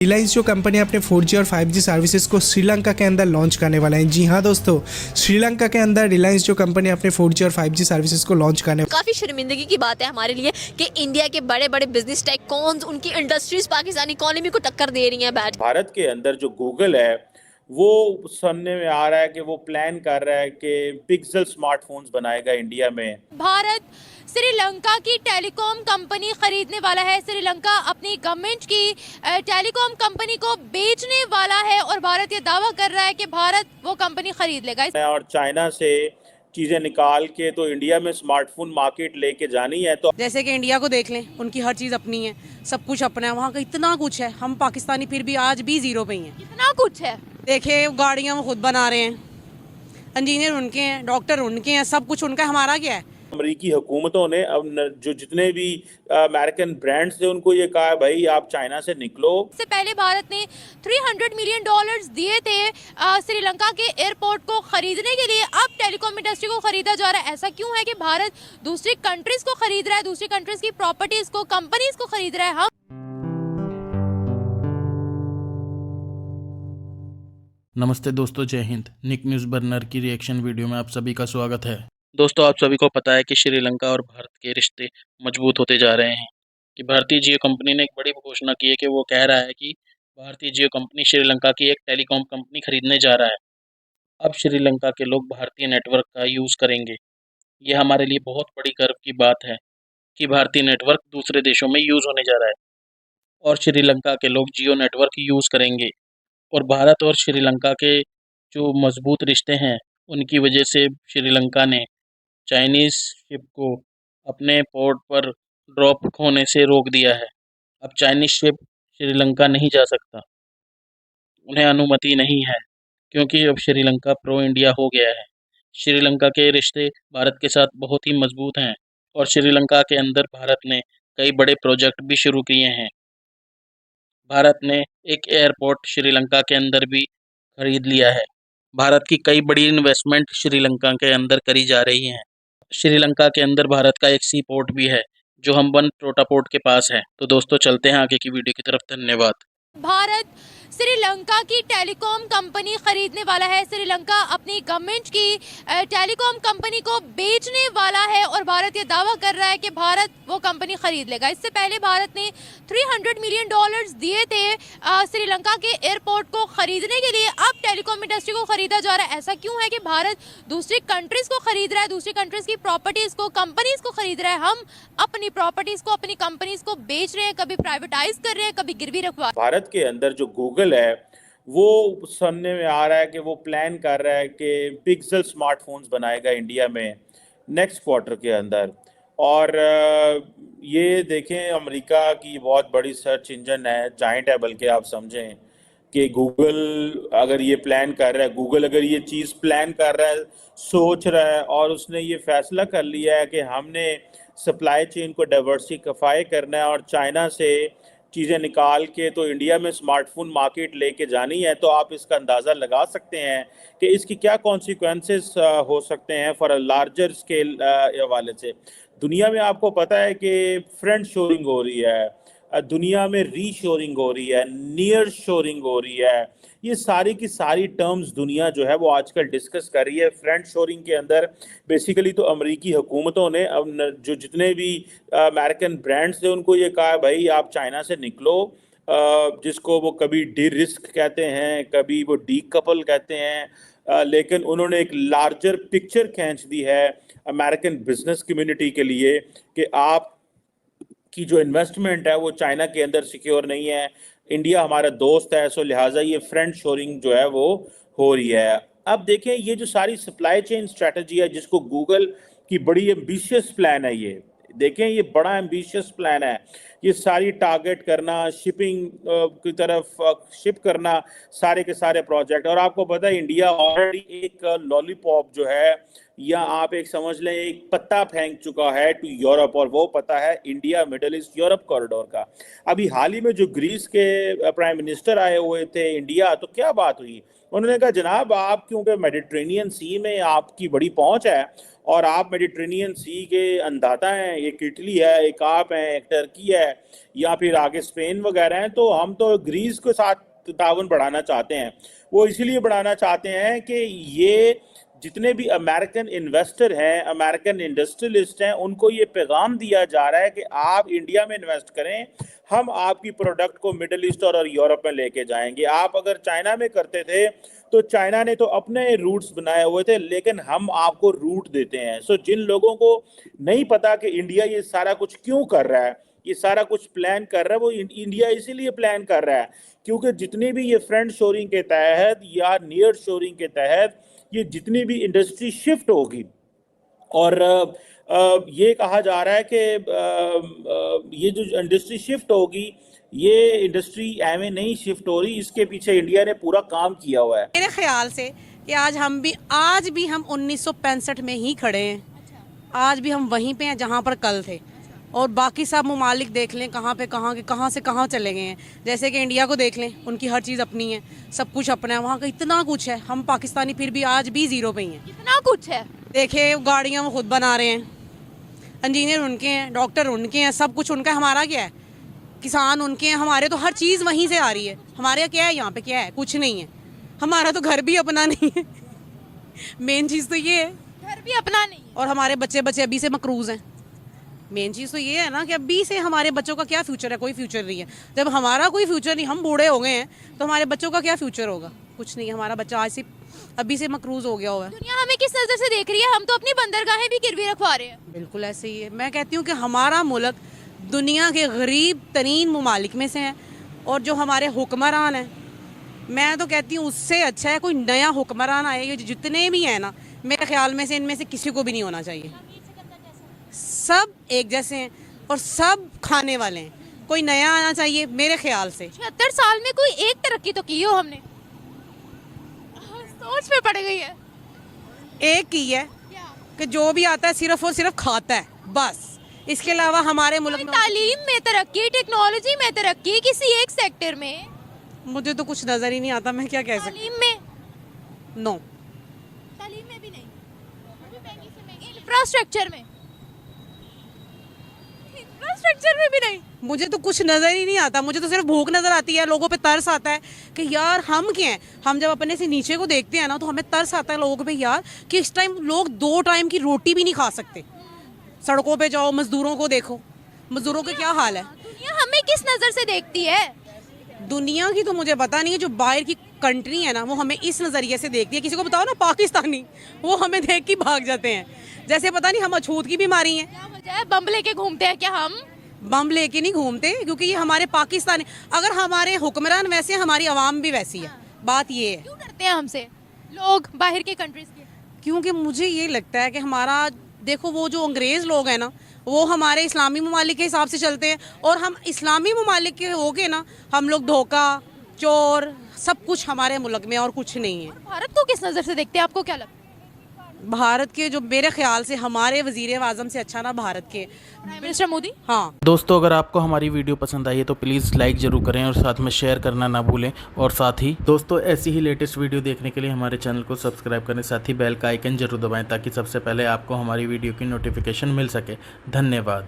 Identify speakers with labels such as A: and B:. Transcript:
A: रिलायंस जो कंपनी अपने 4G और 5G सर्विसेज को श्रीलंका के अंदर लॉन्च करने वाला है। जी हाँ दोस्तों, श्रीलंका के अंदर रिलायंस जो कंपनी अपने 4G और 5G सर्विसेज को लॉन्च करने
B: काफ़ी शर्मिंदगी की बात है हमारे लिए कि इंडिया के बड़े बड़े बिजनेस टाइकॉन्स, उनकी इंडस्ट्रीज पाकिस्तानी इकोनॉमी को टक्कर दे रही हैं बैठ।
C: भारत के अंदर जो गूगल है वो सुनने में आ रहा है कि वो प्लान कर रहा है कि पिक्सल स्मार्टफोन्स बनाएगा इंडिया में।
B: भारत श्रीलंका की टेलीकॉम कंपनी खरीदने वाला है। श्रीलंका अपनी गवर्नमेंट की टेलीकॉम कंपनी को बेचने वाला है और भारत ये दावा कर रहा है कि भारत वो कंपनी खरीद लेगा।
C: और चाइना से चीजें निकाल के तो इंडिया में स्मार्टफोन मार्केट लेके जानी है। तो
D: जैसे कि इंडिया को देख लें, उनकी हर चीज़ अपनी है, सब कुछ अपना है, वहाँ का इतना कुछ है। हम पाकिस्तानी फिर भी आज भी जीरो पे ही हैं।
B: इतना कुछ है,
D: देखे गाड़ियाँ वो खुद बना रहे हैं, इंजीनियर उनके हैं, डॉक्टर उनके हैं, सब कुछ उनका है। हमारा क्या है?
C: अमेरिकी हुकूमतों ने अब जो जितने भी अमेरिकन ब्रांड्स थे उनको ये कहा भाई आप चाइना से निकलो।
B: इससे पहले भारत ने $300 मिलियन दिए थे श्रीलंका के एयरपोर्ट को खरीदने के लिए। अब टेलीकॉम इंडस्ट्री को खरीदा जा रहा है। ऐसा क्यों है कि भारत दूसरी कंट्रीज को खरीद रहा है, दूसरी कंट्रीज की प्रॉपर्टीज को, कंपनीज को खरीद रहा है। हम
E: नमस्ते दोस्तों, जय हिंद। निक न्यूज़ बर्नर की रिएक्शन वीडियो में आप सभी का स्वागत है। दोस्तों, आप सभी को पता है कि श्रीलंका और भारत के रिश्ते मजबूत होते जा रहे हैं कि भारतीय जियो कंपनी ने एक बड़ी घोषणा की है कि वो कह रहा है कि भारतीय जियो कंपनी श्रीलंका की एक टेलीकॉम कंपनी खरीदने जा रहा है। अब श्रीलंका के लोग भारतीय नेटवर्क का यूज़ करेंगे। यह हमारे लिए बहुत बड़ी गर्व की बात है कि भारतीय नेटवर्क दूसरे देशों में यूज़ होने जा रहा है और श्रीलंका के लोग जियो नेटवर्क यूज़ करेंगे। और भारत और श्रीलंका के जो मजबूत रिश्ते हैं उनकी वजह से श्रीलंका ने चाइनीज़ शिप को अपने पोर्ट पर ड्रॉप होने से रोक दिया है। अब चाइनीज़ शिप श्रीलंका नहीं जा सकता, उन्हें अनुमति नहीं है, क्योंकि अब श्रीलंका प्रो इंडिया हो गया है। श्रीलंका के रिश्ते भारत के साथ बहुत ही मजबूत हैं और श्रीलंका के अंदर भारत ने कई बड़े प्रोजेक्ट भी शुरू किए हैं। भारत ने एक एयरपोर्ट श्रीलंका के अंदर भी खरीद लिया है। भारत की कई बड़ी इन्वेस्टमेंट श्रीलंका के अंदर करी जा रही हैं। श्रीलंका के अंदर भारत का एक सी पोर्ट भी है जो हम्बन टोटा पोर्ट के पास है। तो दोस्तों, चलते हैं आगे की वीडियो की तरफ। धन्यवाद।
B: भारत श्रीलंका की टेलीकॉम कंपनी खरीदने वाला है। श्रीलंका अपनी गवर्नमेंट की टेलीकॉम कंपनी को बेचने वाला है और भारत ये दावा कर रहा है कि भारत वो कंपनी खरीद लेगा। इससे पहले भारत ने $300 मिलियन दिए थे श्रीलंका के एयरपोर्ट को खरीदने के लिए। अब टेलीकॉम इंडस्ट्री को खरीदा जा रहा है। ऐसा क्यों है कि भारत दूसरी कंट्रीज को खरीद रहा है, दूसरी कंट्रीज की प्रॉपर्टीज को, कंपनीज को खरीद रहा है। हम अपनी प्रॉपर्टीज को, अपनी कंपनीज को बेच रहे हैं, कभी प्राइवेटाइज कर रहे हैं, कभी गिरवी रखवा।
C: भारत के अंदर जो गूगल है वो सुनने में आ रहा है कि वो प्लान कर रहा है कि पिक्सल स्मार्टफोन्स बनाएगा इंडिया में नेक्स्ट क्वार्टर के अंदर। और ये देखें, अमेरिका की बहुत बड़ी सर्च इंजन है, जाइंट है, बल्कि आप समझें कि गूगल अगर ये प्लान कर रहा है, गूगल अगर ये चीज़ प्लान कर रहा है, सोच रहा है और उसने ये फैसला कर लिया है कि हमने सप्लाई चेन को डाइवर्सिफाई करना है और चाइना से चीज़ें निकाल के तो इंडिया में स्मार्टफोन मार्केट लेके जानी है, तो आप इसका अंदाज़ा लगा सकते हैं कि इसकी क्या कॉन्सिक्वेंसेस हो सकते हैं फॉर अ लार्जर स्केल हवाले से। दुनिया में आपको पता है कि फ्रेंड शोरिंग हो रही है, दुनिया में रीशोरिंग हो रही है, नियर शोरिंग हो रही है। ये सारी की सारी टर्म्स दुनिया जो है वो आजकल डिस्कस कर रही है। फ्रेंड शोरिंग के अंदर बेसिकली तो अमेरिकी हुकूमतों ने अब जो जितने भी अमेरिकन ब्रांड्स थे उनको ये कहा भाई आप चाइना से निकलो, जिसको वो कभी डी रिस्क कहते हैं, कभी वो डी कपल कहते हैं, लेकिन उन्होंने एक लार्जर पिक्चर खींच दी है अमेरिकन बिजनेस कम्युनिटी के लिए कि आप की जो इन्वेस्टमेंट है वो चाइना के अंदर सिक्योर नहीं है, इंडिया हमारा दोस्त है, सो लिहाजा ये फ्रेंड शोरिंग जो है वो हो रही है। अब देखें, ये जो सारी सप्लाई चेन स्ट्रेटजी है जिसको गूगल की बड़ी एम्बिशियस प्लान है, ये देखें ये बड़ा एम्बिशियस प्लान है। ये सारी टारगेट करना, शिपिंग की तरफ शिप करना, सारे के सारे प्रोजेक्ट। और आपको पता है इंडिया ऑलरेडी एक लॉलीपॉप जो है, या आप एक समझ लें एक पत्ता फेंक चुका है टू यूरोप, और वो पता है India middle east Europe corridor का। अभी हाल ही में जो ग्रीस के प्राइम मिनिस्टर आए हुए थे इंडिया, तो क्या बात हुई, उन्होंने कहा जनाब आप क्योंकि मेडिटेरेनियन सी में आपकी बड़ी पहुंच है और आप मेडिटेरेनियन सी के अंदाता हैं, एक इटली है, एक आप हैं, एक टर्की है, या फिर आगे स्पेन वगैरह हैं, तो हम तो ग्रीस के साथ ताउन बढ़ाना चाहते हैं। वो इसीलिए बढ़ाना चाहते हैं कि ये जितने भी अमेरिकन इन्वेस्टर हैं, अमेरिकन इंडस्ट्रियलिस्ट हैं, उनको ये पैगाम दिया जा रहा है कि आप इंडिया में इन्वेस्ट करें, हम आपकी प्रोडक्ट को मिडिल ईस्ट और यूरोप में लेके जाएंगे। आप अगर चाइना में करते थे तो चाइना ने तो अपने रूट्स बनाए हुए थे, लेकिन हम आपको रूट देते हैं। सो जिन लोगों को नहीं पता कि इंडिया ये सारा कुछ क्यों कर रहा है, ये सारा कुछ प्लान कर रहा है, वो इंडिया इसीलिए प्लान कर रहा है क्योंकि जितनी भी ये फ्रेंड शोरिंग के तहत या नियर शोरिंग के तहत ये जितनी भी इंडस्ट्री शिफ्ट होगी, और ये कहा जा रहा है कि ये जो इंडस्ट्री शिफ्ट होगी, ये इंडस्ट्री एवं नहीं शिफ्ट हो रही, इसके पीछे इंडिया ने पूरा काम किया हुआ है।
D: मेरे ख्याल से कि आज भी हम 1965 में ही खड़े हैं। आज भी हम वहीं पे हैं जहाँ पर कल थे, और बाकी सब ममालिक देख लें कहाँ से कहाँ चले गए हैं। जैसे कि इंडिया को देख लें, उनकी हर चीज़ अपनी है, सब कुछ अपना है, वहाँ का इतना कुछ है। हम पाकिस्तानी फिर भी आज भी ज़ीरो पे ही हैं।
B: कितना कुछ है,
D: देखिए गाड़ियाँ वो खुद बना रहे हैं, इंजीनियर उनके हैं, डॉक्टर उनके हैं, सब कुछ उनका है। हमारा क्या है? किसान उनके हैं, हमारे तो हर चीज़ वहीं से आ रही है। हमारे क्या है यहाँ पे? क्या है? कुछ नहीं है। हमारा तो घर भी अपना नहीं है। मेन चीज़ तो ये है,
B: घर भी अपना नहीं।
D: और हमारे बच्चे अभी से मकरूज़ हैं। मेन चीज़ तो ये है ना कि अभी से हमारे बच्चों का क्या फ्यूचर है? कोई फ्यूचर नहीं है। जब हमारा कोई फ्यूचर नहीं, हम बूढ़े हो गए हैं, तो हमारे बच्चों का क्या फ्यूचर होगा? कुछ नहीं। हमारा बच्चा आज से अभी से मकरूज़ हो गया हुआ है।
B: दुनिया हमें किस नज़र से देख रही है? हम तो अपनी बंदरगाहें भी गिरवी रखवा रहे हैं।
D: बिल्कुल ऐसे ही है। मैं कहती हूँ कि हमारा मुल्क दुनिया के गरीब तरीन ममालिक में से है, और जो हमारे हुक्मरान हैं, मैं तो कहती हूँ उससे अच्छा है कोई नया हुक्मरान आए। ये जितने भी हैं ना, मेरे ख्याल में से इनमें से किसी को भी नहीं होना चाहिए। सब एक जैसे हैं और सब खाने वाले हैं। कोई नया आना चाहिए मेरे ख्याल से।
B: 76 साल में कोई एक तरक्की तो की हो हमने? सोच में पड़ गई है।
D: एक की है कि जो भी आता है सिर्फ और सिर्फ खाता है, बस। इसके अलावा हमारे मुल्क में
B: तालीम में तरक्की, टेक्नोलॉजी में तरक्की, किसी एक सेक्टर में
D: मुझे तो कुछ नजर ही नहीं आता। मैं क्या कह सकती?
B: तालीम में
D: नो,
B: तालीम में भी नहीं, इंफ्रास्ट्रक्चर में भी नहीं।
D: मुझे तो कुछ नजर ही नहीं आता। मुझे तो सिर्फ भूख नजर आती है। लोगों पे तरस आता है कि यार हम क्या हैं। हम जब अपने से नीचे को देखते हैं ना, तो हमें तरस आता है लोगों पे, यार कि इस टाइम लोग 2 टाइम की रोटी भी नहीं खा सकते। सड़कों पे जाओ, मजदूरों को देखो, मजदूरों का क्या हाल है।
B: दुनिया हमें किस नजर से देखती है?
D: दुनिया की तो मुझे पता नहीं है। जो बाहर की कंट्री है ना, वो हमें इस नज़रिए से देखती है। किसी को बताओ ना पाकिस्तानी, वो हमें देख के भाग जाते हैं, जैसे पता नहीं हम अछूत की बीमारी है।
B: क्या वजह है? बम लेके घूमते हैं क्या हम?
D: बम लेके नहीं घूमते, क्योंकि ये हमारे पाकिस्तानी, अगर हमारे हुक्मरान वैसे, हमारी आवाम भी वैसी है। बात ये है।
B: क्यों डरते हैं हमसे लोग बाहर के कंट्रीज के?
D: क्योंकि मुझे ये लगता है कि हमारा, देखो वो जो अंग्रेज़ लोग हैं ना, वो हमारे इस्लामी ममालिक के हिसाब से चलते हैं, और हम इस्लामी ममालिक के हो के ना, हम लोग धोखा, चोर, सब कुछ हमारे मुल्क में, और कुछ नहीं है।
B: भारत को किस नज़र से देखते हैं? आपको क्या लगता है?
D: भारत के जो मेरे ख्याल से हमारे वज़ीर आज़म से अच्छा ना भारत के
B: प्राइम मिनिस्टर मोदी।
D: हाँ।
E: दोस्तों, अगर आपको हमारी वीडियो पसंद आई है तो प्लीज़ लाइक ज़रूर करें और साथ में शेयर करना ना भूलें। और साथ ही दोस्तों, ऐसी ही लेटेस्ट वीडियो देखने के लिए हमारे चैनल को सब्सक्राइब करें, साथ ही बेल का आइकन ज़रूर दबाएं ताकि सबसे पहले आपको हमारी वीडियो की नोटिफिकेशन मिल सके। धन्यवाद।